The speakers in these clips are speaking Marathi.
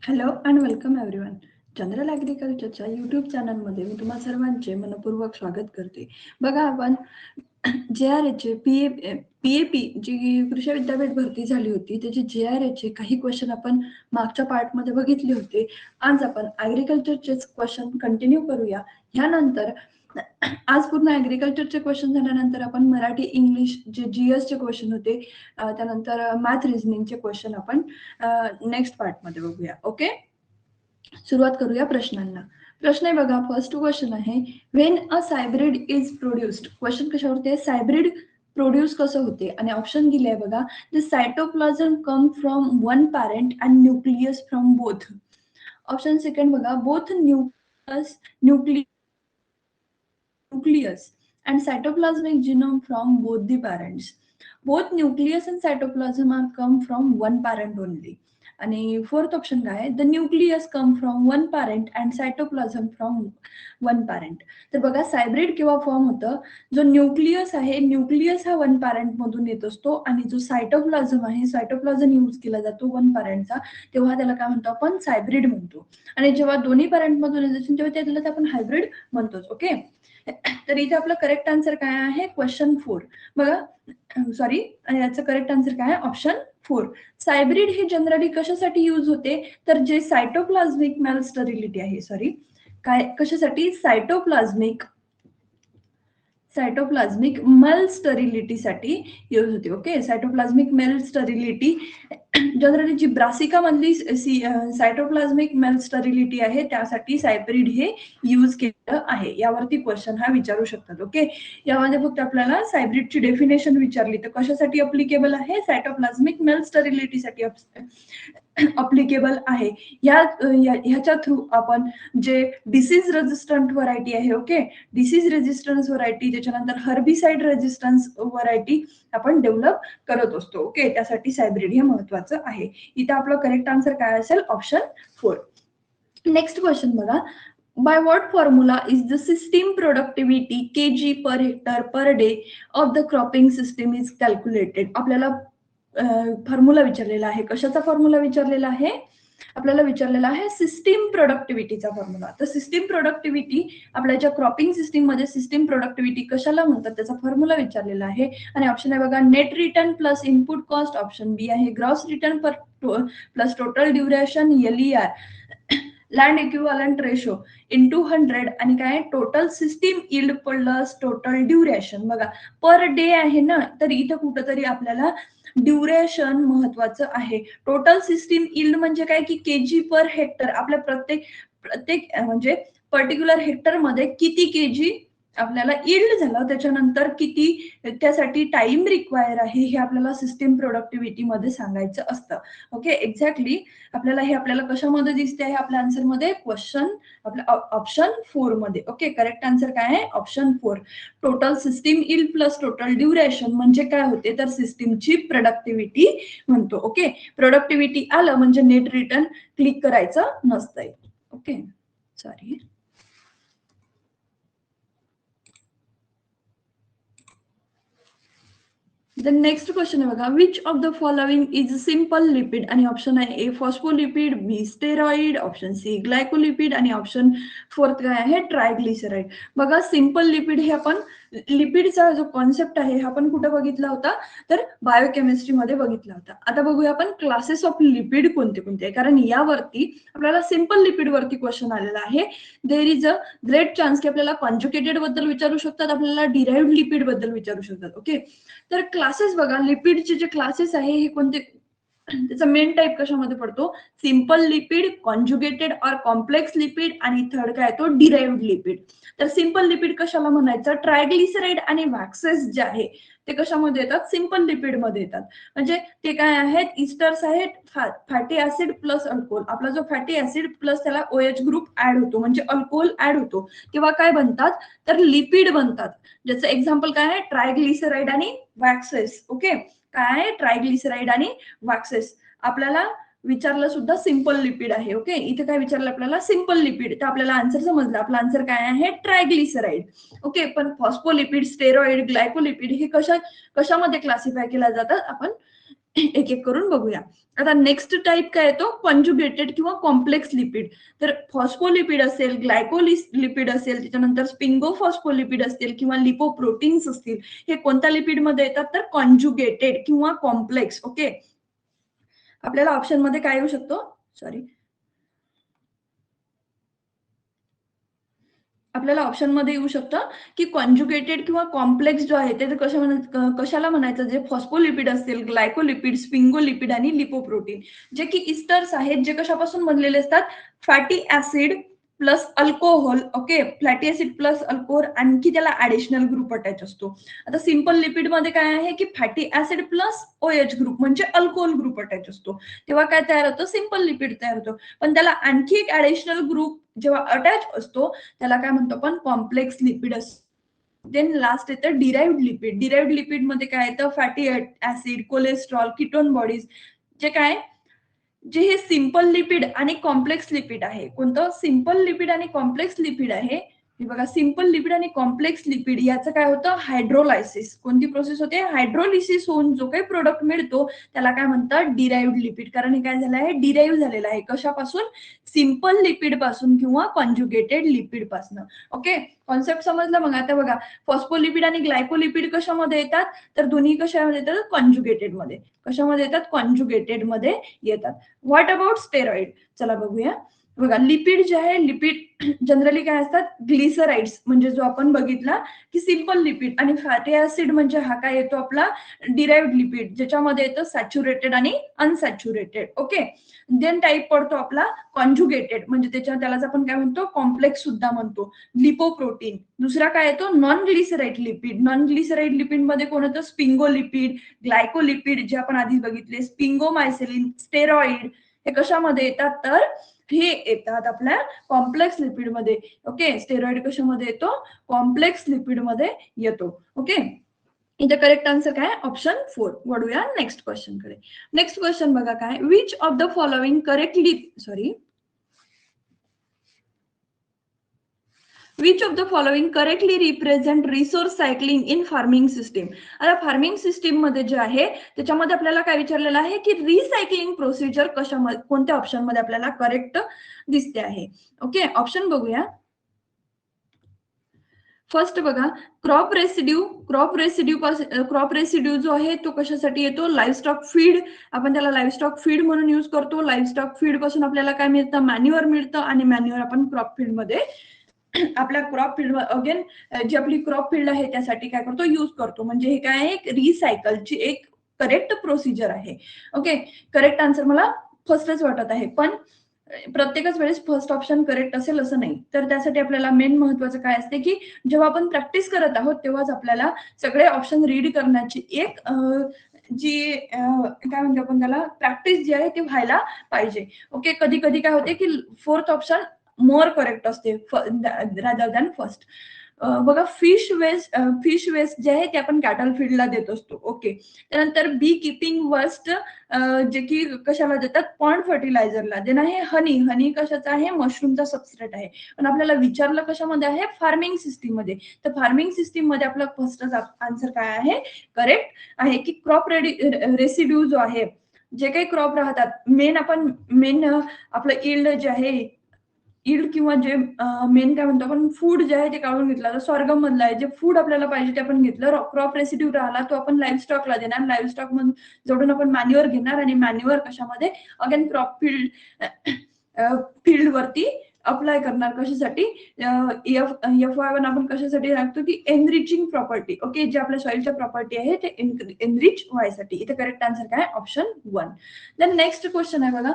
Hello and welcome everyone. General ॲग्रिकल्चरच्या यूट्यूब चॅनलमध्ये मी तुम्हा सर्वांचे मनपूर्वक स्वागत करते. बघा आपण जे-आर-एचचे पी-ए-पी जी कृषी विद्यापीठ भरती झाली होती, त्याची जे-आर-एचचे काही क्वेश्चन आपण मागच्या पार्टमध्ये बघितले होते. आज आपण ॲग्रिकल्चरचेच क्वेश्चन कंटिन्यू करूया. ह्यानंतर आज पूर्ण ॲग्रिकल्चरचे क्वेश्चन झाल्यानंतर आपण मराठी, इंग्लिश जे जी-एसचे क्वेश्चन होते, त्यानंतर मॅथ रिझनिंगचे क्वेश्चन आपण नेक्स्ट पार्टमध्ये बघूया. ओके, सुरुवात करूया प्रश्नांना. प्रश्न आहे बघा, फर्स्ट क्वेश्चन आहे, when a cybrid is produced. Question कशावरती आहे? सायब्रिड प्रोड्यूस कसं होते आणि ऑप्शन दिले आहे बघा, the cytoplasm come from one parent and nucleus from both. Option second बघा, both nucleus and cytoplasmic genome from both the parents. Both nucleus and cytoplasm are come from one parent only. आणि फोर्थ ऑप्शन काय आहे? The nucleus come from one parent and cytoplasm from one parent. तर बघा, सायब्रिड किंवा फॉर्म होतं, जो न्यूक्लियस आहे, न्यूक्लियस हा वन पॅरेंट मधून येत असतो आणि जो सायटोप्लाझम आहे, सायटोप्लाझम यूज केला जातो वन पॅरेंटचा, तेव्हा त्याला काय म्हणतो आपण? सायब्रिड म्हणतो. आणि जेव्हा दोन्ही पॅरेंट मधून येत असेल तेव्हा त्याला आपण हायब्रिड म्हणतोच. ओके, तर इथे आपलं करेक्ट आन्सर काय आहे? क्वेश्चन 4. बघा, सॉरी, आणि याचं करेक्ट आन्सर काय आहे? ऑप्शन 4. सायब्रिड हे जनरली कशासाठी यूज होते? तर जे सायटोप्लाझ्मिक मेल स्टरिलिटी आहे, सॉरी, काय कशासाठी? सायटोप्लाझ्मिक मेल स्टरिलिटीसाठी यूज होते. ओके, सायटोप्लाझ्मिक मेल स्टरिलिटी जनरली जी ब्रासिका मधली सायटोप्लाझ्मिक मेल स्टरिलिटी आहे त्यासाठी सायब्रिड हे यूज केलं आहे. यावरती क्वेश्चन हा विचारू शकतात. ओके, यामध्ये फक्त आपल्याला सायब्रिडची डेफिनेशन विचारली तर कशासाठी अप्लिकेबल आहे? सायटोप्लाझ्मिक मेल स्टरिलिटीसाठी अप्लिकेबल आहे. ह्याच्या थ्रू आपण जे डिसीज रेजिस्टंट व्हरायटी आहे, ओके, डिसीज रेजिस्टन्स व्हरायटी, त्याच्यानंतर हर्बिसाइड रेजिस्टन्स व्हरायटी आपण डेव्हलप करत असतो. ओके, त्यासाठी सायब्रिड हे महत्वाचं आहे. इथे आपलं करेक्ट आन्सर काय असेल? ऑप्शन 4. नेक्स्ट क्वेश्चन बघा, by what formula is the system productivity kg per hectare per day of the cropping system is calculated. आपल्याला फॉर्म्युला विचारलेला आहे. कशाचा फॉर्म्युला विचारलेला आहे? आपल्याला विचारलेला आहे सिस्टीम प्रोडक्टिव्हिटीचा फॉर्म्युला. तर सिस्टीम प्रोडक्टिव्हिटी आपल्या ज्या क्रॉपिंग सिस्टीम मध्ये सिस्टीम प्रोडक्टिव्हिटी कशाला म्हणतात त्याचा फॉर्म्युला विचारलेला आहे. आणि ऑप्शन आहे बघा, net return plus input cost. Option B आहे gross return plus total duration LER, land equivalent ratio into 100, आणि काय? Total system yield plus total duration. बघा, पर डे आहे ना, तर इथं कुठंतरी आपल्याला ड्युरेशन महत्वाचं आहे. टोटल सिस्टीम यील्ड म्हणजे काय की केजी पर हेक्टर. आपल्या प्रत्येक म्हणजे पर्टिक्युलर हेक्टर मध्ये किती केजी आपल्याला यील्ड झालं, त्याच्यानंतर किती त्यासाठी टाइम रिक्वायर आहे हे आपल्याला सिस्टीम प्रोडक्टिव्हिटी मध्ये सांगायचं असतं. ओके, एक्झॅक्टली आपल्याला हे आपल्याला कशामध्ये दिसते आहे? आपल्या आन्सर मध्ये क्वेश्चन आपल्या ऑप्शन 4 मध्ये. ओके, करेक्ट आन्सर काय आहे? Option 4. Total system yield plus total duration म्हणजे काय होते? तर सिस्टीमची प्रोडक्टिव्हिटी म्हणतो. ओके, प्रोडक्टिव्हिटी आलं म्हणजे नेट रिटर्न क्लिक करायचं नसतंय. Okay, sorry. The next question आहे बघा, which of the following is simple lipid. आणि ऑप्शन आहे ए फॉस्फोलिपिड, बी स्टेरॉइड, ऑप्शन सी ग्लायकोलिपिड, आणि ऑप्शन फोर्थ काय आहे? ट्रायग्लिसराइड. बघा, सिंपल लिपिड हे आपण लिपिडचा जो कॉन्सेप्ट आहे हा आपण कुठे बघितला होता? तर बायोकेमिस्ट्रीमध्ये बघितला होता. आता बघूया आपण क्लासेस ऑफ लिपिड कोणते कोणते आहे, कारण यावरती आपल्याला सिंपल लिपिड वरती क्वेश्चन आलेला आहे. There is a great chance की आपल्याला कॉन्जुकेटेड बद्दल विचारू शकतात, आपल्याला डिराइव्ड लिपिड बद्दल विचारू शकतात. ओके, तर क्लासेस बघा, लिपिडचे जे क्लासेस आहे हे कोणते? त्याचा मेन टाइप कशामध्ये पडतो? सिंपल लिपिड, कॉन्जुगेटेड और कॉम्प्लेक्स लिपिड, आणि थर्ड काय तो? Derived lipid. तर सिंपल लिपिड कशाला म्हणायचं? ट्रायग्लिसराइड आणि वॅक्सेस जे आहे ते कशामध्ये येतात? सिंपल लिपिड मध्ये येतात. म्हणजे ते काय आहेत? इस्टर्स आहेत, फॅटी ऍसिड प्लस अल्कोहोल. आपला जो फॅटी ऍसिड प्लस त्याला OH ग्रुप ऍड होतो म्हणजे अल्कोहोल ऍड होतो, तेव्हा काय बनतात? तर लिपिड बनतात. ज्याचं एक्झाम्पल काय आहे? ट्रायग्लिसराइड आणि वॅक्सेस. ओके, काय आहे? ट्रायग्लिसराइड आणि वॅक्सेस. आपल्याला विचारलं सुद्धा सिंपल लिपिड आहे. ओके, इथे काय विचारलं आपल्याला? Simple lipid. तर आपल्याला आन्सर समजलं. आपला आन्सर काय आहे? ट्रायग्लिसराइड. ओके, पण फॉस्फोलिपिड, स्टेरॉइड, ग्लायकोलिपिड हे कशामध्ये क्लासिफाय केल्या जातात? आपण एक एक करून बघूया. आता नेक्स्ट टाइप काय येतो, कॉन्जुगेटेड किंवा कॉम्प्लेक्स लिपिड. तर फॉस्फोलिपिड असेल, ग्लायकोलिपिड असेल, त्याच्यानंतर स्पिंगोफॉस्फोलिपिड असतील किंवा लिपोप्रोटीन्स असतील, हे कोणत्या लिपिडमध्ये येतात तर कॉन्जुगेटेड किंवा कॉम्प्लेक्स. ओके, आपल्याला ऑप्शन मध्ये काय येऊ शकतो, सॉरी, आपल्याला ऑप्शन मध्ये येऊ शकतं की कॉन्जुगेटेड किंवा कॉम्प्लेक्स जो आहे ते कशाला म्हणायचं, जे फॉस्फोलिपिड असतील, ग्लायकोलिपिड, स्पिंगोलिपिड आणि लिपोप्रोटीन, जे की इस्टर्स आहेत, जे कशापासून बनलेले असतात, fatty acid plus alcohol. Okay, fatty acid plus alcohol, आणखी त्याला ऍडिशनल ग्रुप अटॅच असतो. आता सिंपल लिपिड मध्ये काय आहे की fatty acid plus OH group म्हणजे अल्कोहोल ग्रुप अटॅच असतो. तेव्हा काय तयार होतं, सिंपल लिपिड तयार होतो. पण त्याला आणखी एक ऍडिशनल ग्रुप जेव्हा अटॅच असतो त्याला काय म्हणतो आपण, कॉम्प्लेक्स लिपिड असतो. देन लास्ट येतं डिराइव्ड लिपिड. डिराइव्ड लिपिड मध्ये काय येतं, fatty acid, cholesterol, ketone bodies, जे काय, जे हे सिंपल लिपिड आणि कॉम्प्लेक्स लिपिड आहे. कोणतं, सिंपल लिपिड आणि कॉम्प्लेक्स लिपिड आहे. हे बघा, सिंपल लिपिड आणि कॉम्प्लेक्स लिपिड याचं काय होतं, हायड्रोलायसिस. कोणती प्रोसेस होते, हायड्रोलिसिस होऊन जो काही प्रोडक्ट मिळतो त्याला काय म्हणतात, डिराइव्ड लिपिड. कारण हे काय झालं आहे, डिराइव्ह झालेलं आहे कशापासून, सिंपल लिपिड पासून किंवा कॉन्जुगेटेड लिपिड पासून. ओके, कॉन्सेप्ट समजला. मग आता बघा, फॉस्फोलिपिड आणि ग्लायकोलिपिड कशामध्ये येतात, तर दोन्ही कशामध्ये येतात, कॉन्जुगेटेड मध्ये. कशामध्ये येतात, कॉन्जुगेटेड मध्ये येतात. व्हॉट अबाउट स्टेरॉइड, चला बघूया. बघा, लिपिड जे आहे, लिपिड जनरली काय असतात, ग्लिसराइड्स, म्हणजे जो आपण बघितला की सिंपल लिपिड, आणि फॅटी ऍसिड म्हणजे हा काय येतो आपला डिराइव्ड लिपिड, ज्याच्यामध्ये येतं सॅच्युरेटेड आणि अनसॅच्युरेटेड. ओके, देन टाईप पडतो आपला कॉन्जुगेटेड, म्हणजे त्यालाच आपण काय म्हणतो, कॉम्प्लेक्स सुद्धा म्हणतो, लिपोप्रोटीन. दुसरा काय येतो, non glyceride lipid. Non glyceride lipid मध्ये कोण होतं, स्पिंगोलिपिड, ग्लायकोलिपिड जे आपण आधी बघितले, स्पिंगोमायसिलिन, स्टेरॉइड, हे कशामध्ये येतात तर हे येतात आपल्या कॉम्प्लेक्स लिपिड मध्ये. ओके, स्टेरॉइड कशामध्ये येतो, कॉम्प्लेक्स लिपिड मध्ये येतो. ओके, इथे करेक्ट आन्सर काय, ऑप्शन 4. वळूया नेक्स्ट क्वेश्चन कडे. नेक्स्ट क्वेश्चन बघा काय, which of the following correctly, sorry, which of the following correctly represent resource cycling in farming system. आता फार्मिंग सिस्टीम मध्ये जे आहे त्याच्यामध्ये आपल्याला काय विचारलेलं आहे की रिसायकलिंग प्रोसिजर कशामध्ये, कोणत्या ऑप्शन मध्ये आपल्याला करेक्ट दिसते आहे. ओके, ऑप्शन बघूया. फर्स्ट बघा, क्रॉप रेसिड्यू. क्रॉप रेसिड्यू जो आहे तो कशासाठी येतो, लाईव्हस्टॉक फीड. आपण त्याला लाईव्हस्टॉक फीड म्हणून यूज करतो. लाईव्हस्टॉक फीड पासून आपल्याला काय मिळतं, मॅन्युअर मिळतं, आणि मॅन्युअर आपण क्रॉप फीड मध्ये आपल्या क्रॉप फील्ड अगेन जी आपली क्रॉप फील्ड आहे त्यासाठी काय करतो, यूज करतो. म्हणजे हे काय आहे, एक रिसायकलची एक करेक्ट प्रोसिजर आहे. ओके, करेक्ट आन्सर मला फर्स्टच वाटत आहे, पण प्रत्येकच वेळेस फर्स्ट ऑप्शन करेक्ट असेल असं नाही. तर त्यासाठी आपल्याला मेन महत्वाचं काय असते की जेव्हा आपण प्रॅक्टिस करत आहोत तेव्हाच आपल्याला सगळे ऑप्शन रीड करण्याची एक जी काय म्हणतो आपण त्याला, प्रॅक्टिस जी आहे ती व्हायला पाहिजे. ओके, कधी कधी काय होते की फोर्थ ऑप्शन मोर करेक्ट असते रादर दॅन फर्स्ट. बघा, फिश वेस्ट जे आहे ते आपण कॅटल फीडला देत असतो. ओके, त्यानंतर बी किपिंग वेस्ट जे की कशाला देतात, पॉन्ड फर्टिलायझरला. देन आहे हनी कशाचा आहे, मशरूमचा सबस्ट्रेट आहे. पण आपल्याला विचारलं कशामध्ये आहे, फार्मिंग सिस्टीम मध्ये. तर फार्मिंग सिस्टीम मध्ये आपला फर्स्ट आन्सर काय आहे, करेक्ट आहे की क्रॉप रेसिड्यू जो आहे, जे काही क्रॉप राहतात, मेन आपलं इल्ड जे आहे, इल्ड किंवा जे मेन काय म्हणतो आपण, फूड जे आहे ते काढून घेतलं. तर सॉर्गम मधलं आहे जे फूड आपल्याला पाहिजे ते आपण घेतलं. क्रॉप रेसिड्यू राहिला तो आपण लाईव्ह स्टॉकला देणार. लाईव्ह स्टॉक मधून जोडून आपण मॅन्युअर घेणार, आणि मॅन्युअर कशामध्ये, अगेन क्रॉप फील्ड वरती अप्लाय करणार. कशासाठी, FY1 आपण कशासाठी लागतो की एनरिचिंग प्रॉपर्टी. ओके, जे आपल्या सॉइलच्या प्रॉपर्टी आहे ते एनरिच व्हायसाठी. इथे करेक्ट आन्सर काय, ऑप्शन 1. देन नेक्स्ट क्वेश्चन आहे बघा,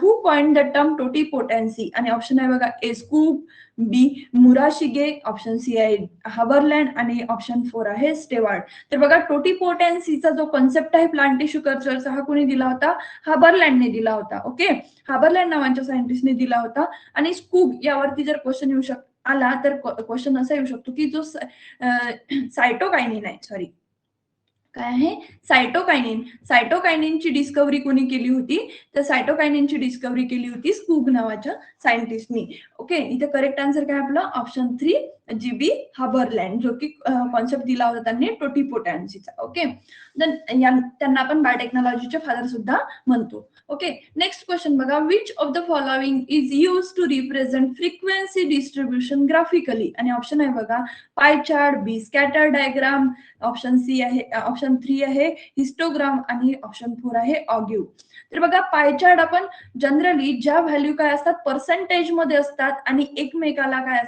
हू कॉइन्ड द टर्म टोटीपोटेन्सी. आणि ऑप्शन आहे बघा, एस्कूब, बी मुराशिगे, ऑप्शन सी आहे हाबरलँड, आणि ऑप्शन 4 आहे स्टेवार्ड. तर बघा, टोटीपोटेन्सीचा जो कॉन्सेप्ट आहे प्लांट टिश्यू कल्चरचा, हा कोणी दिला होता, हाबरलँडने दिला होता. ओके, हाबरलँड नावाच्या सायंटिस्टने दिला होता. आणि स्कूब यावरती जर क्वेश्चन येऊ आला तर क्वेश्चन असा येऊ शकतो की जो सायटोकायनिन आहे, सॉरी काय आहे, सायटोकायनिनची डिस्कव्हरी कोणी केली होती, तर सायटोकायनिनची डिस्कव्हरी केली होती स्कूग नावाच्या सायंटिस्टनी. ओके, इथे करेक्ट आन्सर काय आपला, ऑप्शन 3 GB हाबरलँड, जो की कॉन्सेप्ट दिला होता त्यांनी टोटीपोटेन्सीचा. ओके, देन त्यांना आपण बायोटेक्नॉलॉजीचे फादर सुद्धा म्हणतो. ओके, नेक्स्ट क्वेश्चन बघा, which of the following is use to represent frequency distribution graphically. आणि ऑप्शन आहे बघा pie chart, B scatter diagram, option C आहे, ऑप्शन 3 आहे हिस्टोग्राम आणि ऑप्शन 4 आहे ऑग्यू. तर बघा पाय चार्ट आपण जनरली ज्या व्हॅल्यू काय असतात पर्सेंटेज मध्ये असतात आणि एकमेकाला काय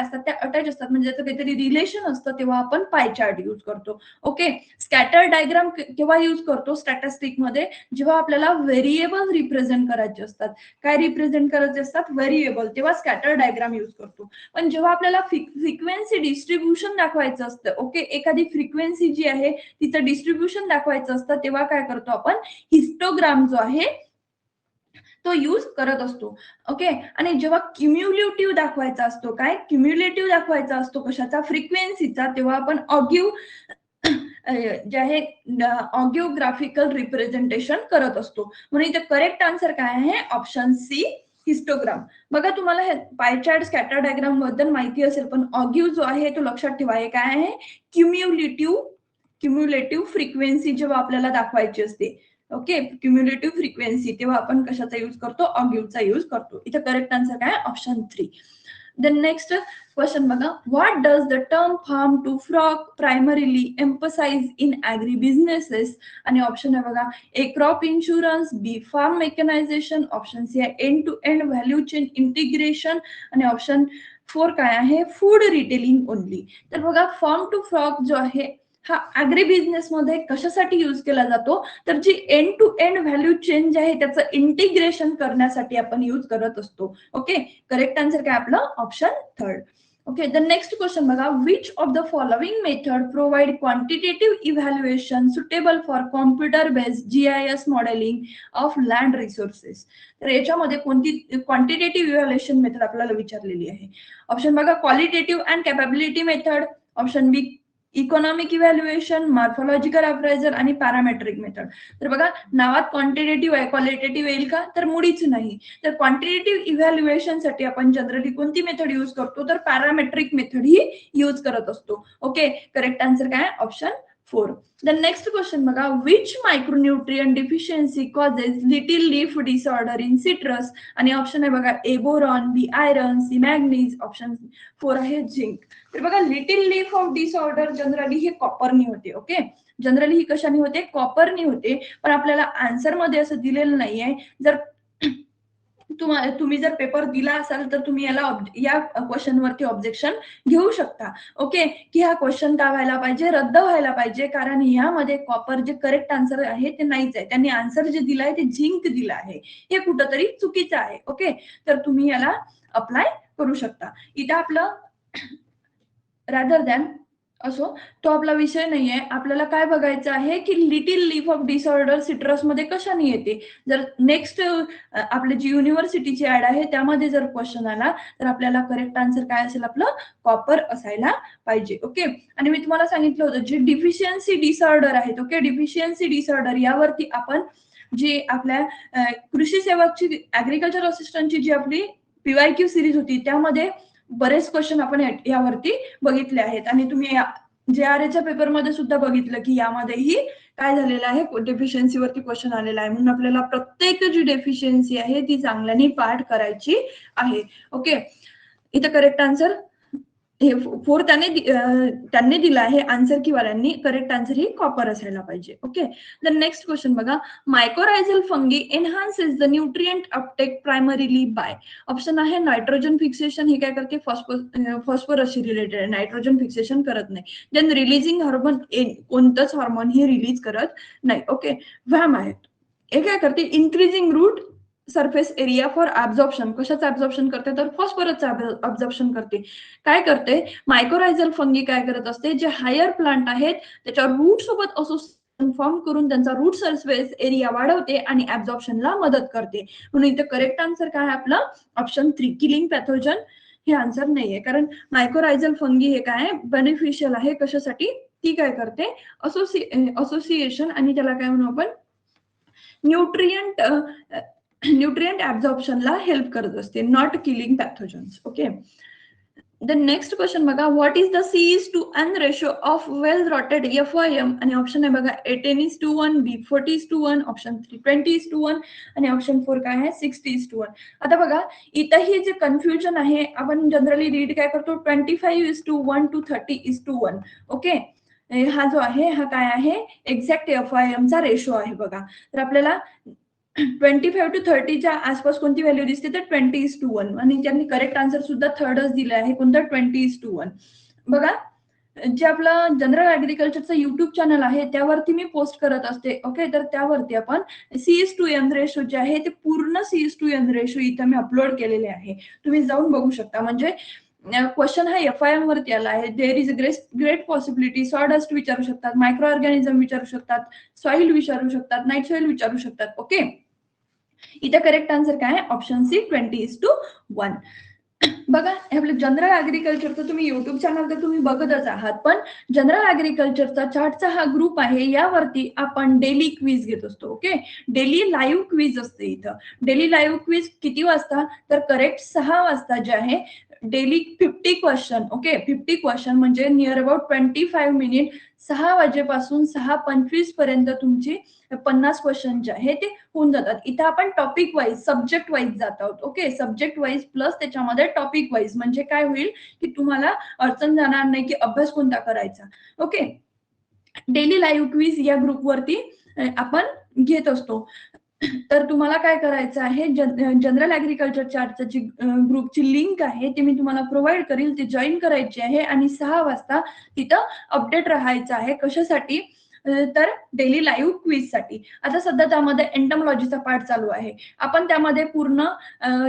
असतात त्या अटॅच असतात, म्हणजे त्याचं काहीतरी रिलेशन असतं, तेव्हा आपण पाय चार्ट यूज करतो. ओके, स्कॅटर डायग्राम केव्हा यूज करतो स्टॅटिस्टिक मध्ये, जेव्हा आपल्याला व्हेरिएबल रिप्रेझेंट करायचे असतात. काय रिप्रेझेंट करायचे असतात? व्हेरिएबल, तेव्हा स्कॅटर डायग्राम यूज करतो. पण जेव्हा आपल्याला फ्रिक्वेन्सी डिस्ट्रीब्युशन दाखवायचं असतं, ओके, एखादी फ्रिक्वेन्सी जी आहे तिचं डिस्ट्रीब्युशन दाखवायचं असतं, तेव्हा काय करतो आपण हिस्टोग्राम जो आहे तो यूज करत असतो. ओके, आणि जेव्हा क्युम्युलेटिव्ह दाखवायचा असतो, काय क्युम्युलेटिव्ह दाखवायचा असतो कशाचा? फ्रिक्वेन्सीचा, तेव्हा आपण ऑग्यू जे आहे ऑग्योग्राफिकल रिप्रेझेंटेशन करत असतो. म्हणून इथे करेक्ट आन्सर काय आहे? Option C histogram. बघा तुम्हाला हे पाय चार्ट स्कॅटर डायग्राम बद्दल माहिती असेल, पण ऑग्यू जो आहे तो लक्षात ठेवा, हे काय आहे? क्युम्युलेटिव्ह फ्रिक्वेन्सी जेव्हा आपल्याला दाखवायची असते, ओके, क्युम्युलेटिव्ह फ्रिक्वेन्सी, तेव्हा आपण कशाचा यूज करतो? ऑग्यूचा यूज करतो. इथे करेक्ट आन्सर काय? ऑप्शन 3. The next question बघा, what does the term farm to fork primarily emphasize in agribusinesses? आणि ऑप्शन आहे बघा A crop insurance, B farm mechanization, option C आहे end to end value chain integration आणि ऑप्शन 4 काय आहे? Food retailing only. तर बघा फार्म टू फ्रॉक जो आहे हा ऍग्री बिझनेस मध्ये कशासाठी यूज केला जातो? तर जी end to end value change आहे त्याचं इंटिग्रेशन करण्यासाठी आपण यूज करत असतो. ओके, करेक्ट आन्सर काय आपलं? Option 3. Okay, the next question बघा, which of the following method provide quantitative evaluation suitable for computer based GIS modelling of land resources. तर याच्यामध्ये कोणती क्वांटिटेटिव्ह इव्हॅल्युएशन मेथड आपल्याला विचारलेली आहे? ऑप्शन बघा qualitative and capability method, option B economic evaluation, morphological appraisal आणि पॅरामेट्रिक मेथड. तर बघा नावात क्वांटिटेटिव्ह आहे, क्वालिटेटिव्ह येईल का? तर मुळीच नाही. तर क्वांटिटेटिव्ह इव्हॅल्युएशन साठी आपण जनरली कोणती मेथड यूज करतो? तर पॅरामेट्रिक मेथड ही यूज करत असतो. ओके, करेक्ट आन्सर काय? ऑप्शन 4. द नेक्स्ट क्वेश्चन बघा, which micronutrient deficiency causes little leaf disorder in citrus? आणि ऑप्शन आहे बघा A boron, B iron, C manganese, option 4 आहे झिंक. तर बघा little leaf of disorder generally हे कॉपरनी होते. ओके, जनरली ही कशाने होते? कॉपरनी होते. पण आपल्याला आन्सर मध्ये असं दिलेलं नाहीये. जर तुम्ही जर पेपर दिला असाल तर तुम्ही या क्वेश्चन वरती ऑब्जेक्शन घेऊ शकता. ओके, की हा क्वेश्चन का व्हायला पाहिजे? रद्द व्हायला पाहिजे, कारण यामध्ये कॉपर जे करेक्ट आन्सर आहे ते नाहीच आहे. त्यांनी आन्सर जे दिलाय ते झिंक दिलं आहे, हे कुठंतरी चुकीचं आहे. ओके, तर तुम्ही याला अप्लाय करू शकता. इथं आपलं रादर दॅन असो, तो आपला विषय नाहीये. आपल्याला काय बघायचं आहे की little leaf of disorder citrus मध्ये कशाने येते? जर नेक्स्ट आपली जी युनिव्हर्सिटीची ऍड आहे त्यामध्ये जर क्वेश्चन आला तर आपल्याला करेक्ट आन्सर काय असेल? आपलं कॉपर असायला पाहिजे. ओके, आणि मी तुम्हाला सांगितलं होतं जे डिफिशियन्सी डिसऑर्डर आहेत, ओके, डिफिशियन्सी डिसऑर्डर यावरती आपण जी आपल्या कृषी सेवकची ऍग्रिकल्चर असिस्टंटची जी आपली PYQ सिरीज होती त्यामध्ये बरेच क्वेश्चन आपण यावरती बघितले आहेत. आणि तुम्ही JRAच्या पेपरमध्ये सुद्धा बघितलं की यामध्येही काय झालेलं आहे? डेफिशियन्सी वरती क्वेश्चन आलेला आहे. म्हणून आपल्याला प्रत्येक जी डेफिशियन्सी आहे ती चांगल्याने पाठ करायची आहे. ओके, इथं करेक्ट आन्सर हे 4 त्यांनी दिला आहे आन्सर किवाल्यांनी. करेक्ट आन्सर ही कॉपर असायला पाहिजे. ओके, द नेक्स्ट क्वेश्चन बघा, mycorrhizal fungi enhances the nutrient uptake primarily by? Option आहे नायट्रोजन फिक्सेशन, हे काय करते? फॉस्फरसशी रिलेटेड आहे, नायट्रोजन फिक्सेशन करत नाही. देन रिलीजिंग हार्मोन, कोणतंच हार्मोन हे रिलीज करत नाही. ओके, व्हॅम आहे, हे काय करते? Increasing root surface area for absorption. कशाचं ऍब्झॉर्प्शन करते? तर फॉस्फरसचं ऍब्झॉर्प्शन करते. काय करते? मायकोरायझल फंगी काय करत असते? जे हायर प्लांट आहेत त्याच्या रूट सोबत असोसिएशन फॉर्म करून त्यांचा रूट सरफेस एरिया वाढवते आणि ऍब्झॉर्प्शनला मदत करते. म्हणून इथे करेक्ट आन्सर काय आपलं? ऑप्शन 3, किलिंग पॅथोजन हे आन्सर नाहीये. कारण मायकोरायझल फंगी हे काय बेनिफिशियल आहे. कशासाठी? ती काय करते? असोसिएशन आणि त्याला काय म्हणू आपण? न्यूट्रिएंट ऍब्झॉर्प्शनला हेल्प करत असते, not killing pathogens. Okay, the next question बघा, what is the C:N ratio of well rotted FYM, आणि ऑप्शन आहे बघा 18:1, B 40:1, ऑप्शन 3 20:1 आणि ऑप्शन 4 काय आहे 60:1. आता बघा इथंही जे कन्फ्युजन आहे, आपण जनरली रीड काय करतो 25:1 to 30:1. ओके, हा जो आहे हा काय आहे एक्झॅक्ट FYM चा रेशो आहे बघा. तर आपल्याला 25 to 30च्या आसपास कोणती व्हॅल्यू दिसते तर 20:1, आणि त्यांनी करेक्ट आन्सर सुद्धा थर्डच दिलं आहे, कोणतं 20:1. बघा, जे आपलं जनरल ऍग्रिकल्चरचं युट्यूब चॅनल आहे त्यावरती मी पोस्ट करत असते. ओके, तर त्यावरती आपण C:N रेशो जे आहे ते पूर्ण C:N रेशो इथं मी अपलोड केलेले आहे, तुम्ही जाऊन बघू शकता. म्हणजे क्वेश्चन हा FIM वरती आला आहे. There is great possibility, sawdust विचारू शकतात, मायक्रो ऑर्गॅनिझम विचारू शकतात, सॉइल विचारू शकतात, नाईट सॉइल विचारू शकतात. ओके, इथे करेक्ट आन्सर काय आहे ऑप्शन C 20:1. बघा, हे आपलं जनरल ऍग्रिकल्चरचं तुम्ही युट्यूब चॅनल तर तुम्ही बघतच आहात, पण जनरल ऍग्रिकल्चरचा चार्टचा हा ग्रुप आहे, यावरती आपण डेली क्विज घेत असतो. ओके, डेली लाईव्ह क्विज असते इथं. डेली लाईव्ह क्विज किती वाजता तर करेक्ट 6 वाजता जे आहे डेली 50 क्वेश्चन. ओके, 50 क्वेश्चन म्हणजे नियर अबाउट 25 मिनिट, 6 वाजेपासून 6:25 पर्यंत तुमची 50 क्वेश्चन जे आहे ते होऊन जातात. इथं आपण टॉपिक वाईज, सब्जेक्ट वाईज जात आहोत. ओके, सब्जेक्ट वाईज प्लस त्याच्यामध्ये टॉपिक वाईज, म्हणजे काय होईल की तुम्हाला अडचण जाणार नाही की अभ्यास कोणता करायचा. ओके, डेली लाईव्ह क्विज या ग्रुपवरती आपण घेत असतो. तर तुम्हाला काय करायचं आहे, जनरल ऍग्रिकल्चर चार्टची जी ग्रुपची लिंक आहे ती मी तुम्हाला प्रोव्हाइड करेल, ती जॉईन करायची आहे आणि 6 वाजता तिथं अपडेट राहायचं आहे. कशासाठी तर डेली लाईव्ह क्विज साठी. आता सध्या त्यामध्ये एंटमॉलॉजीचा पार्ट चालू आहे, आपण त्यामध्ये पूर्ण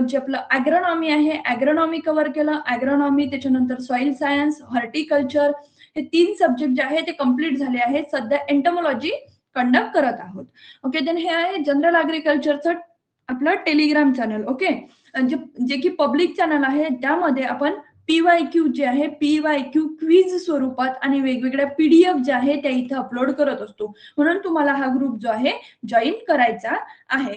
जे आपलं ॲग्रोनॉमी आहे ॲग्रोनॉमी कव्हर केलं. ॲग्रोनॉमी, त्याच्यानंतर सॉइल सायन्स, हॉर्टिकल्चर, हे 3 सब्जेक्ट जे आहे ते कम्प्लीट झाले आहेत. सध्या एंटमॉलॉजी कंडक्ट करत आहोत. ओके, देन हे आहे जनरल ऍग्रिकल्चरचं आपलं टेलिग्राम चॅनल. ओके, जे की पब्लिक चॅनल आहे, त्यामध्ये आपण PYQ जे आहे PYQ क्विज स्वरूपात आणि वेगवेगळ्या PDF ज्या आहे त्या इथं अपलोड करत असतो. म्हणून तुम्हाला हा ग्रुप जो आहे जॉईन करायचा आहे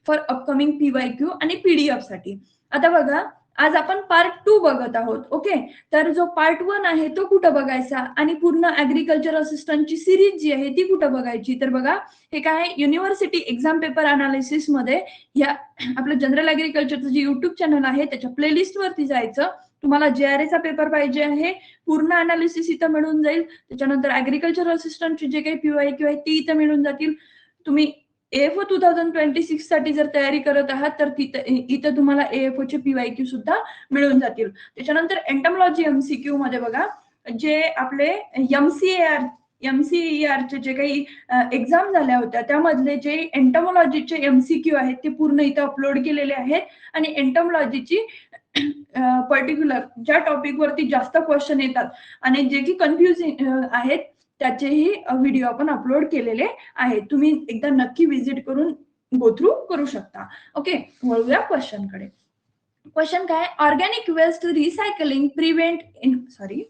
फॉर अपकमिंग PYQ आणि PDF साठी. आता बघा, आज आपण पार्ट 2 बघत आहोत. ओके, तर जो पार्ट 1 आहे तो कुठं बघायचा आणि पूर्ण ऍग्रिकल्चर असिस्टंटची सिरीज जी आहे ती कुठं बघायची, तर बघा हे काय युनिव्हर्सिटी एक्झाम पेपर अनालिसिस मध्ये या आपलं जनरल ऍग्रिकल्चरचं जे युट्यूब चॅनल आहे त्याच्या प्लेलिस्ट वरती जायचं. तुम्हाला JRA चा पेपर पाहिजे आहे, पूर्ण अनालिसिस इथं मिळून जाईल. त्याच्यानंतर ऍग्रिकल्चर असिस्टंटची जे काही PYQ आहे ती इथं मिळून जातील. तुम्ही AFO 2026 साठी जर तयारी करत आहात तर इथं तुम्हाला AFO चे PYQ सुद्धा मिळून जातील. त्याच्यानंतर एंटमॉलॉजी MCQ मध्ये बघा, जे आपले MCER चे जे काही एक्झाम झाल्या होत्या त्यामधले जे एंटमॉलॉजीचे MCQ आहेत ते पूर्ण इथं अपलोड केलेले आहेत. आणि एंटमॉलॉजीची पर्टिक्युलर ज्या टॉपिक वरती जास्त क्वेश्चन येतात आणि जे की कन्फ्युजिंग आहेत त्याचेही व्हिडिओ आपण अपलोड केलेले आहेत. तुम्ही एकदा नक्की व्हिजिट करून गो थ्रू करू शकता. ओके, वळूया क्वेश्चन कडे. क्वेश्चन काय, organic waste recycling prevent in sorry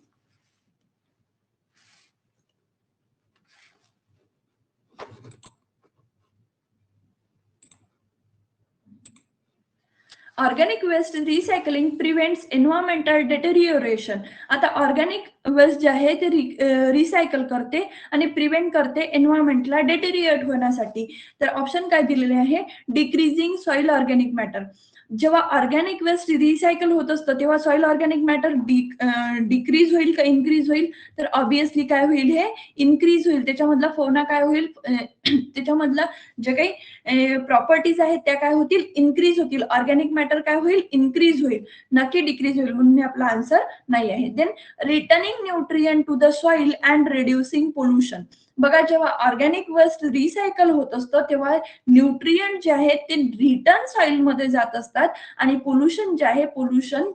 organic waste recycling prevents environmental deterioration. आता ऑर्गॅनिक वेस्ट जे आहे ते रिसायकल करते आणि प्रिव्हेंट करते एन्व्हायरमेंटला डिटेरिएट होण्यासाठी. तर ऑप्शन काय दिलेले आहे, डिक्रीजिंग सॉइल ऑर्गॅनिक मॅटर. जेव्हा ऑर्गॅनिक वेस्ट रिसायकल होत असतं तेव्हा सॉइल ऑर्गॅनिक मॅटर डिक्रीज होईल का इन्क्रीज होईल, तर ऑब्विसली काय होईल, हे इन्क्रीज होईल. त्याच्यामधला फौना काय होईल, त्याच्यामधला जे काही प्रॉपर्टीज आहेत त्या काय होतील, इन्क्रीज होतील. ऑर्गॅनिक मॅटर काय होईल, इन्क्रीज होईल, नक्की डिक्रीज होईल. म्हणून आपला आन्सर नाही आहे. Then returning nutrient to the soil and reducing pollution. बघा, जेव्हा ऑर्गॅनिक वेस्ट रिसायकल होत असतं तेव्हा न्यूट्रिएंट जे आहेत ते रिटर्न सॉइल मध्ये जात असतात आणि पोल्युशन जे आहे पोल्युशन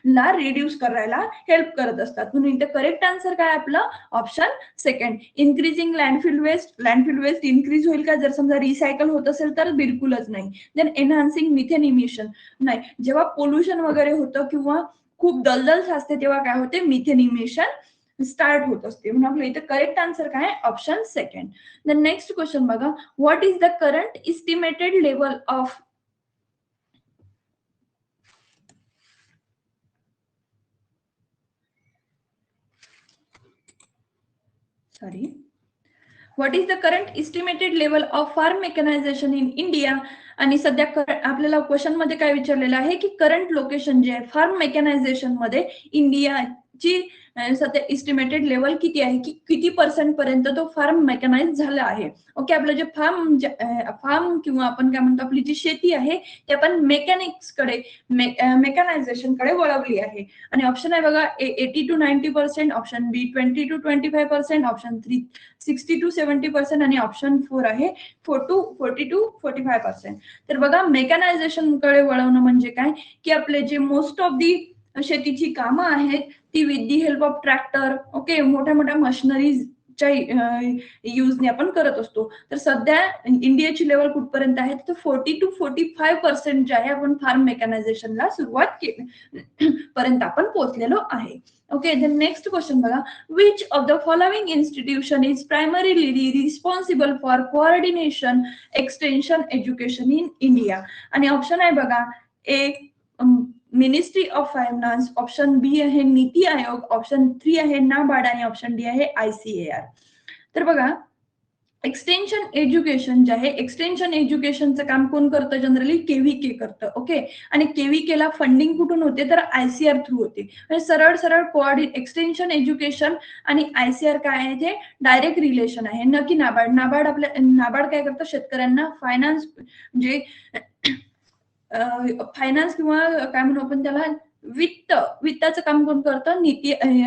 ला रिड्यूस करायला हेल्प करत असतात. म्हणून इथे करेक्ट आन्सर काय आपलं option second, increasing landfill waste. Landfill waste increase होईल का जर समजा रिसायकल होत असेल तर, बिलकुलच नाही. देन एनहान्सिंग मिथेन इमिशन, नाही. जेव्हा पोल्युशन वगैरे होतं किंवा खूप दलदल साचते तेव्हा काय होते, मिथेन इमिशन स्टार्ट होत असते. म्हणून आपलं इथे करेक्ट आन्सर काय option second. The next question बघा, what is the current estimated level of sorry, what is the current estimated level of farm mechanization in India? आणि सध्या आपल्याला क्वेश्चन मध्ये काय विचारलेलं आहे की करंट लोकेशन जे आहे फार्म मेकॅनायझेशन मध्ये इंडियाची सध्या इस्टिमेटेड लेवल किती आहे, की किती पर्सेंट पर्यंत तो फार्म मेकॅनाइज झाला आहे. ओके, आपलं जे फार्म किंवा आपण काय म्हणतो आपली जी शेती आहे ती आपण मेकॅनिक्सकडे मेकॅनायझेशनकडे वळवली आहे. आणि ऑप्शन आहे बघा 80 to 90%, option B 20 to 25%, option 3 60 to 70% आणि ऑप्शन 4 आहे 40 to 45%. तर बघा मेकॅनायझेशन कडे वळवणं म्हणजे काय की आपले जे मोस्ट ऑफ दी शेतीची कामं आहेत ती with the help of tractor, okay, मोठ्या मोठ्या मशिनरीजच्या युजने आपण करत असतो. तर सध्या इंडियाची लेवल कुठपर्यंत आहे तर 40 to 45% जे आहे आपण फार्म मेकॅनायझेशनला सुरुवात केली पर्यंत आपण पोहोचलेलो आहे. ओके, द नेक्स्ट क्वेश्चन बघा, which of the following institution is primarily responsible for coordination extension education in India? आणि ऑप्शन आहे बघा ए ministry of finance, option B आहे नीती आयोग, ऑप्शन 3 आहे नाबार्ड आणि ऑप्शन डी आहे ICAR. तर बघा एक्सटेन्शन एज्युकेशन जे आहे एक्सटेन्शन एज्युकेशनचं काम कोण करतं जनरली KVK करतं. ओके, आणि KVKला फंडिंग कुठून होते तर ICAR थ्रू होते. म्हणजे सरळ सरळ एक्सटेन्शन एज्युकेशन आणि ICAR काय आहे ते डायरेक्ट रिलेशन आहे, न की नाबार्ड. नाबार्ड काय करतं शेतकऱ्यांना फायनान्स म्हणजे फायनान्स किंवा काय म्हणू आपण त्याला वित्ताचं काम कोण करतं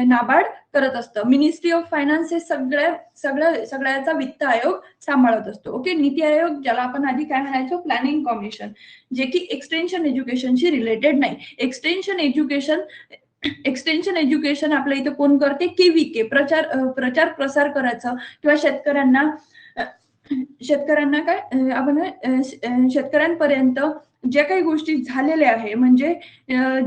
नाबार्ड करत असतं. मिनिस्ट्री ऑफ फायनान्स हे सगळ्याचा वित्त आयोग सांभाळत असतो. ओके, नीती आयोग ज्याला आपण आधी काय म्हणायचो प्लॅनिंग कमिशन, जे की एक्सटेन्शन एज्युकेशनशी रिलेटेड नाही. एक्सटेन्शन एज्युकेशन आपल्या इथं कोण करते KVK, प्रचार प्रसार करायचं किंवा शेतकऱ्यांना काय आपण शेतकऱ्यांपर्यंत ज्या काही गोष्टी झालेल्या आहे म्हणजे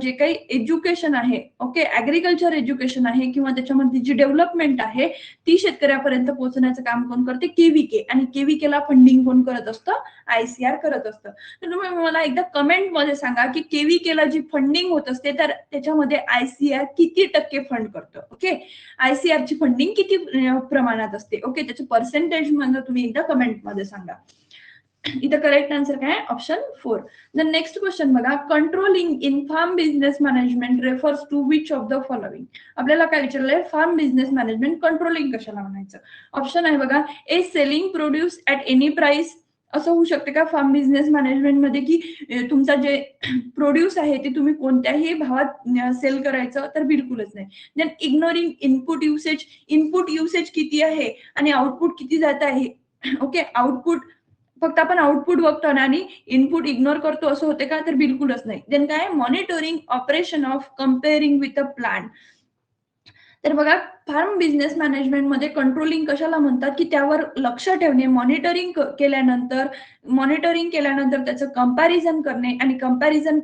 जे काही एज्युकेशन आहे, ओके, ऍग्रिकल्चर एज्युकेशन आहे किंवा त्याच्यामध्ये जी डेव्हलपमेंट आहे ती शेतकऱ्यापर्यंत पोहोचण्याचं काम कोण करते KVK, आणि KVKला फंडिंग कोण करत असतं ICAR करत असतं. तर तुम्ही मला एकदा कमेंट मध्ये सांगा की KVKला जी फंडिंग होत असते तर त्याच्यामध्ये ICAR किती टक्के फंड करतं. ओके, ICAR ची फंडिंग किती प्रमाणात असते, ओके, त्याचं पर्सेंटेज मध्ये तुम्ही एकदा कमेंट मध्ये सांगा. इथं करेक्ट आन्सर काय ऑप्शन 4. द नेक्स्ट क्वेश्चन बघा, controlling in farm business management refers to which of the following? आपल्याला काय विचारलंय फार्म बिझनेस मॅनेजमेंट कंट्रोलिंग कशाला म्हणायचं? ऑप्शन आहे बघा A selling produce at any price, असं होऊ शकते का फार्म बिझनेस मॅनेजमेंट मध्ये की तुमचा जे प्रोड्यूस आहे ते तुम्ही कोणत्याही भावात सेल करायचं? तर बिलकुलच नाही. देन इग्नोरिंग इनपुट युसेज किती आहे आणि आउटपुट किती जात आहे. ओके, फक्त आपण आउटपुट बघतो आणि इनपुट इग्नोर करतो असं होते का? तर बिलकुलच नाही. देन काय monitoring operation of comparing with a plant. तर बघा फार्म बिझनेस मॅनेजमेंट मध्ये कंट्रोलिंग कशाला म्हणतात की त्यावर लक्ष ठेवणे, मॉनिटरिंग केल्यानंतर त्याचं कंपॅरिझन करणे आणि कंपॅरिझन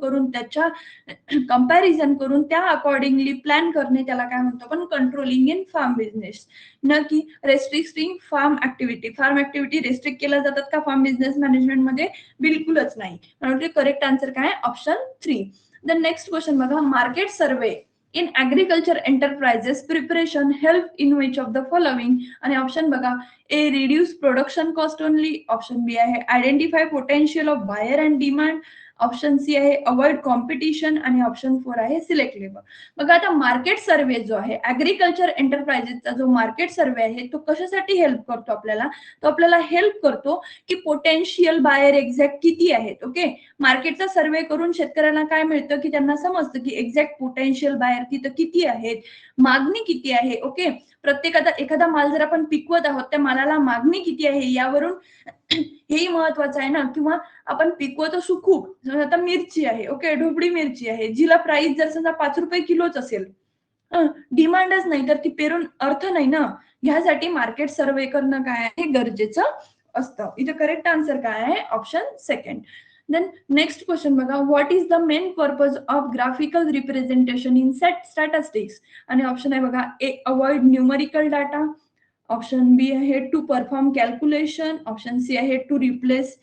करून त्या अकॉर्डिंगली प्लॅन करणे, त्याला काय म्हणतो आपण कंट्रोलिंग इन फार्म बिझनेस. न की रेस्ट्रिक्टिंग फार्म ऍक्टिव्हिटी रेस्ट्रिक्ट केल्या जातात का फार्म बिझनेस मॅनेजमेंट मध्ये? बिलकुलच नाही. म्हणजे करेक्ट आन्सर काय ऑप्शन 3. द नेक्स्ट क्वेश्चन बघा, market survey in agriculture enterprises preparation help in which of the following? आणि ऑप्शन बघा A reduce production cost only, option B आहे identify potential of buyer and demand, option C आहे अवॉइड कॉम्पिटिशन आणि ऑप्शन 4 आहे सिलेक्ट लेबर. बघा आता मार्केट सर्वे जो आहे ऍग्रिकल्चर एंटरप्राइजेसचा जो मार्केट सर्वे आहे तो कशासाठी हेल्प करतो आपल्याला? तो आपल्याला हेल्प करतो की पोटेन्शियल बायर एक्झॅक्ट किती आहेत. ओके, मार्केटचा सर्वे करून शेतकऱ्यांना काय मिळतं की त्यांना समजतं की एक्झॅक्ट पोटेन्शियल बायर तिथं किती आहेत, मागणी किती आहे. ओके, एखादा माल जर आपण पिकवत आहोत त्या मालाला मागणी किती आहे यावरून हेही महत्वाचं आहे ना. किंवा आपण पिकवत असू खूप, आता मिरची आहे, ओके, ढोबळी मिरची आहे जिला प्राइस जर समजा 5 रुपये किलोच असेल, डिमांडच नाही तर ती पेरून अर्थ नाही ना. ह्यासाठी मार्केट सर्वे करणं काय आहे गरजेचं असतं. इथे करेक्ट आन्सर काय आहे ऑप्शन 2. देन नेक्स्ट क्वेश्चन बघा, what is the main purpose of graphical representation in statistics? आणि ऑप्शन आहे बघा A avoid numerical data, option B आहे to perform calculation, option C आहे टू रिप्लेस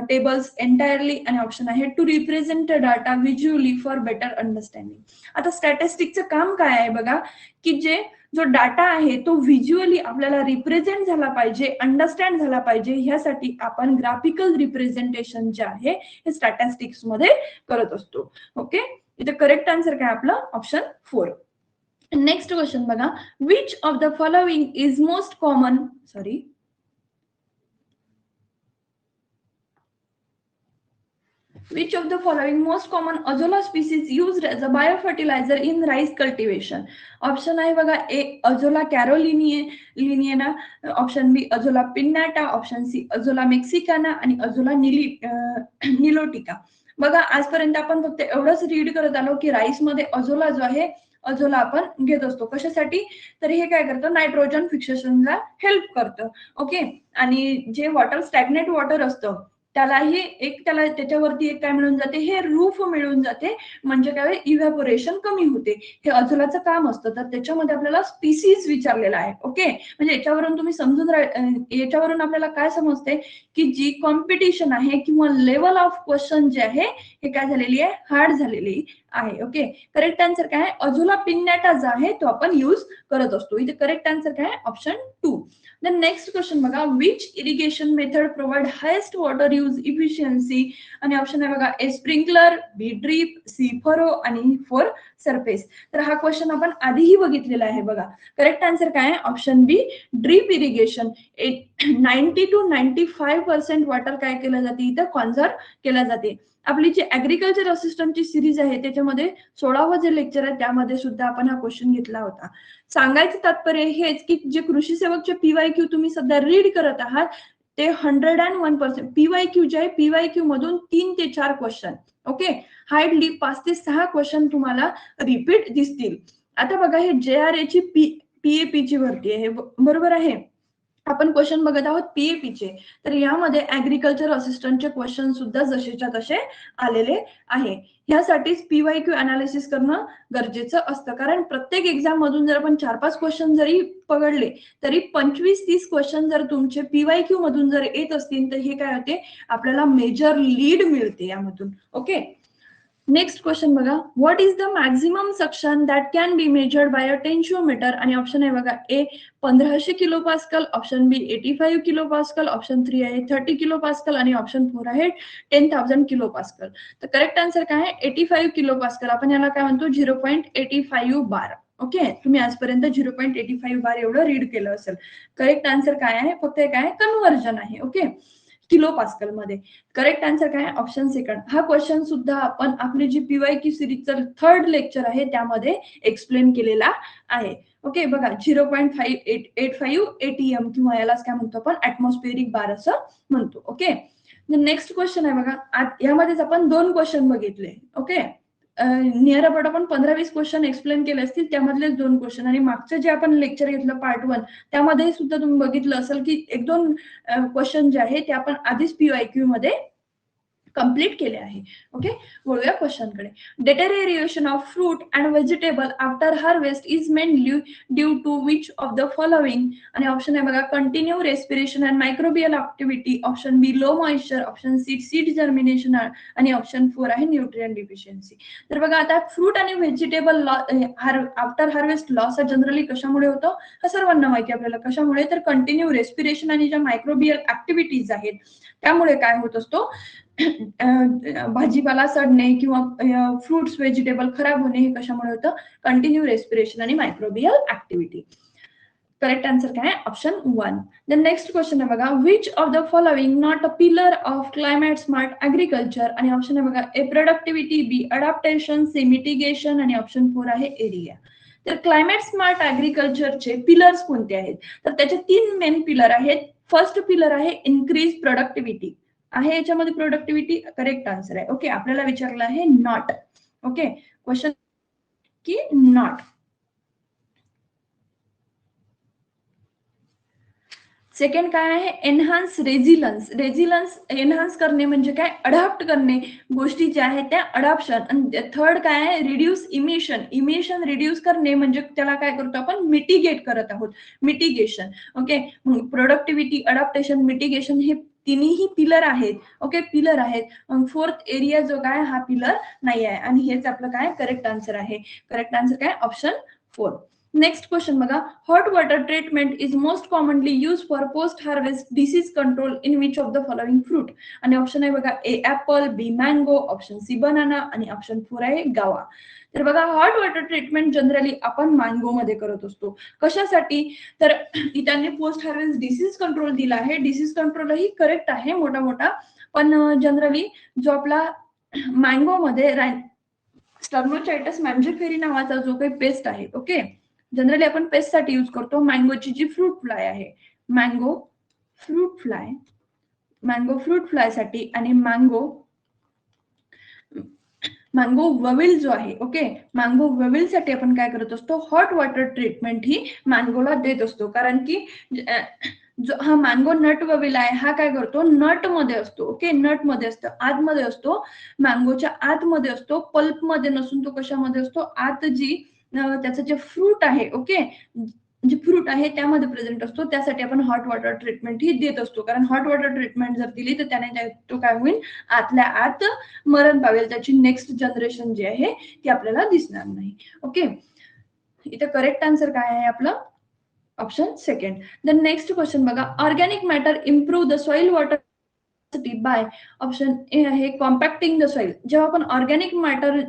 टेबल्स एंटायरली आणि ऑप्शन आहे to represent data visually for better understanding. आता स्टॅटिस्टिकचं काम काय आहे बघा की जे जो डाटा आहे तो व्हिज्युअली आपल्याला रिप्रेझेंट झाला पाहिजे, अंडरस्टँड झाला पाहिजे, ह्यासाठी आपण ग्राफिकल रिप्रेझेंटेशन जे आहे हे स्टॅटिस्टिक्स मध्ये करत असतो. ओके, इथे करेक्ट आन्सर काय आपलं ऑप्शन 4. नेक्स्ट क्वेश्चन बघा, which of the following is most common, which of the following most common azolla species used as a biofertilizer in rice cultivation? Option आहे बघा, A Azolla caroliniana, option B Azolla pinnata, option C Azolla mexicana आणि अजोला निलोटिका. बघा आजपर्यंत आपण फक्त एवढंच रीड करत आलो की राईस मध्ये अजोला जो आहे अजोला आपण घेत असतो. कशासाठी? तर हे काय करतं, नायट्रोजन फिक्सेशनला हेल्प करतं. ओके, आणि जे वॉटर स्टॅग्नेट वॉटर असतं त्यालाही त्याला त्याच्यावरती एक काय मिळून जाते, हे रूफ मिळून जाते, म्हणजे काय इव्हॅपोरेशन कमी होते. हे अजोलाचं काम असतं. तर त्याच्यामध्ये आपल्याला स्पीसीज विचारलेला आहे. ओके, म्हणजे याच्यावरून तुम्ही याच्यावरून आपल्याला काय समजते की जी कॉम्पिटिशन आहे किंवा लेवल ऑफ क्वेश्चन जे आहे हे काय झालेली आहे, हार्ड झालेली आहे. ओके, करेक्ट आन्सर काय आहे, अजोला पिन्नाटा जो आहे तो आपण यूज करत असतो. इथे करेक्ट आन्सर काय आहे, ऑप्शन 2. द नेक्स्ट क्वेश्चन बघा, which irrigation method provide highest water use efficiency? आणि ऑप्शन आहे बघा, ए स्प्रिंकलर, बी ड्रीप, सी फरो आणि 4 सरफेस. तर हा क्वेश्चन आपण आधीही बघितलेला आहे बघा. करेक्ट आन्सर काय आहे, option B drip irrigation. 90 to 95% water काय केलं जाते, इथं कॉन्झर्व केलं जाते. आपली जी ऍग्रिकल्चर असिस्टंटची सिरीज आहे त्याच्यामध्ये 16वं जे लेक्चर आहे त्यामध्ये सुद्धा आपण हा क्वेश्चन घेतला होता. सांगायचं तात्पर्य हेच की जे कृषी सेवकचे पीवायक्यू तुम्ही सध्या रीड करत आहात ते 101% पीवायक्यू जे आहे, पीवायक्यू मधून 3 ते 4 क्वेश्चन, ओके, हार्डली 5 ते 6 क्वेश्चन तुम्हाला रिपीट दिसतील. आता बघा, हे JRA ची पीएपी ची भरती आहे, बरोबर आहे. आपण क्वेश्चन बघत आहोत पीएपीचे. तर यामध्ये ऍग्रिकल्चर असिस्टंटचे क्वेश्चन सुद्धा जसेच्या तसे आलेले आहे. ह्यासाठीच पीवायक्यू अनालिसिस करणं गरजेचं असतं. कारण प्रत्येक एक्झाम मधून जर आपण 4-5 क्वेश्चन जरी पकडले तरी 25-30 क्वेश्चन जर तुमचे पीवायक्यू मधून जर येत असतील तर हे काय होते, आपल्याला मेजर लीड मिळते यामधून. ओके, नेक्स्ट क्वेश्चन बघा, what is the maximum suction that can be measured by a tensiometer? आणि ऑप्शन आहे बघा, A 1500 kilo pascal, option B 85 kilo pascal, option 3 आहे 30 किलो पास्कल आणि ऑप्शन 4 आहे 10,000 किलो पास्कल. तर करेक्ट आन्सर काय आहे, 85 किलो पास्कल. आपण याला काय म्हणतो, 0.85 बार. ओके, तुम्ही आजपर्यंत 0.85 बार एवढं रीड केलं असेल. करेक्ट आन्सर काय आहे, फक्त काय कन्व्हर्जन आहे. ओके, किलो पास्कल मध्ये. करेक्ट आन्सर काय, ऑप्शन सेकंड. हा क्वेश्चन सुद्धा आपण आपली जी पीवायक्यू सिरीजचं 3rd लेक्चर आहे त्यामध्ये एक्सप्लेन केलेला आहे. ओके, बघा 0.585 ATM किंवा यालाच काय म्हणतो आपण, ऍटमॉस्फेरिक बार असं म्हणतो. ओके, नेक्स्ट क्वेश्चन आहे बघा, यामध्येच आपण 2 क्वेश्चन बघितले. ओके, नियर अबाउट आपण 15-20 क्वेश्चन एक्सप्लेन केले असतील, त्यामधलेच 2 क्वेश्चन. आणि मागचं जे आपण लेक्चर घेतलं पार्ट 1 त्यामध्ये सुद्धा तुम्ही बघितलं असेल की 1-2 क्वेश्चन जे आहे ते आपण आधीच पीवायक्यू मध्ये कंप्लीट केले आहे. ओके, वळूया क्वेश्चनकडे. Deterioration of fruit and vegetable after harvest is mainly due to which of the following? आणि ऑप्शन आहे बघा, continue respiration and microbial activity, option B low moisture, option C seed germination आणि ऑप्शन 4 आहे न्यूट्रिएंट डिफिशियन्सी. तर बघा, आता फ्रूट आणि व्हेजिटेबल आफ्टर हार्वेस्ट लॉस हा जनरली कशामुळे होतो, हा सर्वांना माहिती आपल्याला. कशामुळे, तर कंटिन्यू रेस्पिरेशन आणि ज्या मायक्रोबियल ऍक्टिव्हिटीज आहेत त्यामुळे काय होत असतो, भाजीपाला सडणे किंवा फ्रुट्स व्हेजिटेबल खराब होणे हे कशामुळे होतं, कंटिन्यू रेस्पिरेशन आणि मायक्रोबियल ऍक्टिव्हिटी. करेक्ट आन्सर काय, ऑप्शन 1. द नेक्स्ट क्वेश्चन आहे बघा, which of the following not a pillar of climate smart agriculture? आणि ऑप्शन आहे बघा, ए प्रोडक्टिव्हिटी, बी अडॅप्टेशन, सी मिटिगेशन आणि ऑप्शन 4 आहे एरिया. तर क्लायमेट स्मार्ट ऍग्रिकल्चरचे पिलर्स कोणते आहेत? तर त्याचे 3 मेन पिलर आहेत. फर्स्ट पिलर आहे इन्क्रीज प्रोडक्टिव्हिटी. आहे याच्यामध्ये प्रोडक्टिव्हिटी? करेक्ट आन्सर आहे. ओके, आपल्याला विचारलं आहे नॉट. ओके, क्वेश्चन की नॉट. सेकंड काय आहे, एनहान्स रेझिलन्स. रेझिलन्स एनहान्स करणे म्हणजे काय, अडॅप्ट करणे गोष्टी ज्या आहेत त्या, अडॅप्शन. आणि थर्ड काय आहे, रिड्यूस इमिशन. इमिशन रिड्यूस करणे म्हणजे त्याला काय करतो आपण, मिटिगेट करत आहोत, mitigation. Okay, productivity, adaptation, mitigation हे तिन्ही पिलर आहेत. ओके, पिलर आहेत. मग 4th एरिया जो काय, हा पिलर नाही आहे. आणि हेच आपलं काय करेक्ट आन्सर आहे. करेक्ट आन्सर काय, ऑप्शन 4. नेक्स्ट क्वेश्चन बघा, hot water treatment is most commonly use for post harvest disease control in which of the following fruit. आणि ऑप्शन आहे बघा ए ऍपल, बी मँगो, ऑप्शन सी बनाना आणि ऑप्शन 4 आहे गावा. तर बघा हॉट वॉटर ट्रीटमेंट जनरली आपण मँगो मध्ये करत असतो. कशासाठी, तर त्यांनी पोस्ट हार्वेस्ट डिसीज कंट्रोल दिला आहे. डिसीज कंट्रोल ही करेक्ट आहे मोठा मोठा, पण जनरली जो आपला मँगो मध्ये स्टर्नोचायटस मॅन्जिफेरी नावाचा जो काही पेस्ट आहे, ओके, जनरली आपण पेस्ट साठी यूज करतो. मँगोची जी फ्रूट फ्लाय आहे, मँगो फ्रूट फ्लाय साठी आणि मँगो वविल जो आहे, ओके, मँगो वविल साठी आपण काय करत असतो, हॉट वॉटर ट्रीटमेंट ही मँगोला देत असतो. कारण की जो हा मँगो नट वविल आहे हा काय करतो, नट मध्ये असतो, ओके, नट मध्ये असतो, आतमध्ये असतो, मँगोच्या आतमध्ये असतो, पल्प मध्ये नसून तो कशामध्ये असतो, आत जी त्याचं जे फ्रूट आहे, ओके, जे फ्रूट आहे त्यामध्ये प्रेझेंट असतो. त्यासाठी आपण हॉट वॉटर ट्रीटमेंट ही देत असतो. कारण हॉट वॉटर ट्रीटमेंट जर दिली तर त्याने तो काय होईल, आतल्या आत मरण पावेल, त्याची नेक्स्ट जनरेशन जी आहे ती आपल्याला दिसणार नाही. ओके, इथे करेक्ट आन्सर काय आहे आपलं, option second. The next question बघा, organic matter improve the soil water by, option A आहे कॉम्पॅक्टिंग द सॉइल. जेव्हा आपण ऑर्गॅनिक मॅटर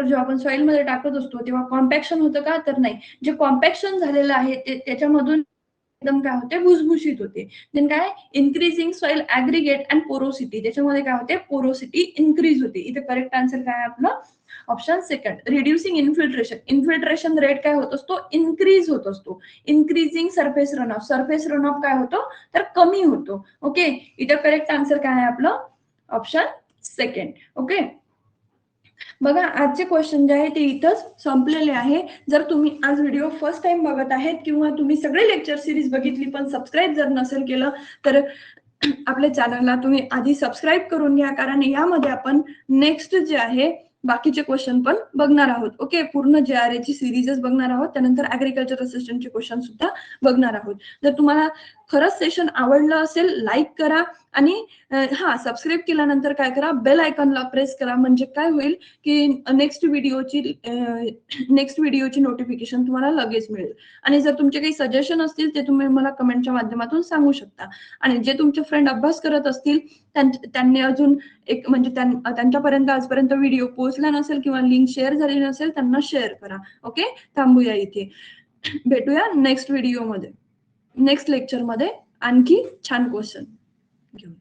जेव्हा आपण सॉइल मध्ये टाकत असतो तेव्हा कॉम्पॅक्शन होतं का, तर नाही. जे कॉम्पॅक्शन झालेलं आहे ते त्याच्यामधून एकदम काय होते, भुसभुशीत होते. देन काय, increasing soil aggregate and porosity, त्याच्यामध्ये काय होते, पोरोसिटी इन्क्रीज होते. इथे करेक्ट आन्सर काय आहे आपलं, option second. Reducing infiltration rate काय होत असतो, इन्क्रीज होत असतो. इन्क्रीजिंग सरफेस रन ऑफ काय होतो, तर कमी होतो. ओके, इथे करेक्ट आन्सर काय आहे आपलं, ऑप्शन सेकंड. ओके, बघा आजचे क्वेश्चन जे आहे ते इथंच संपलेले आहे. जर तुम्ही आज व्हिडिओ फर्स्ट टाइम बघत आहेत किंवा तुम्ही सगळे लेक्चर सिरीज बघितली पण सबस्क्राईब जर नसेल केलं तर आपल्या चॅनलला तुम्ही आधी सबस्क्राईब करून घ्या. कारण यामध्ये आपण नेक्स्ट जे आहे बाकीचे क्वेश्चन पण बघणार आहोत. ओके, पूर्ण JRA ची सिरीजच बघणार आहोत. त्यानंतर ऍग्रिकल्चर असिस्टंटचे क्वेश्चन सुद्धा बघणार आहोत. जर तुम्हाला खरंच सेशन आवडलं असेल, लाईक करा आणि हा सबस्क्राईब केल्यानंतर काय करा, बेल आयकॉनला प्रेस करा. म्हणजे काय होईल की नेक्स्ट व्हिडिओची नोटिफिकेशन तुम्हाला लगेच मिळेल. आणि जर तुमचे काही सजेशन असतील ते तुम्ही मला कमेंटच्या माध्यमातून सांगू शकता. आणि जे तुमचे फ्रेंड अभ्यास करत असतील त्यांनी अजून एक म्हणजे त्यांच्यापर्यंत आजपर्यंत व्हिडिओ पोहोचला नसेल किंवा लिंक शेअर झाली नसेल त्यांना शेअर करा. ओके, थांबूया इथे, भेटूया नेक्स्ट व्हिडिओमध्ये, नेक्स्ट लेक्चरमध्ये आणखी छान क्वेश्चन घेऊन.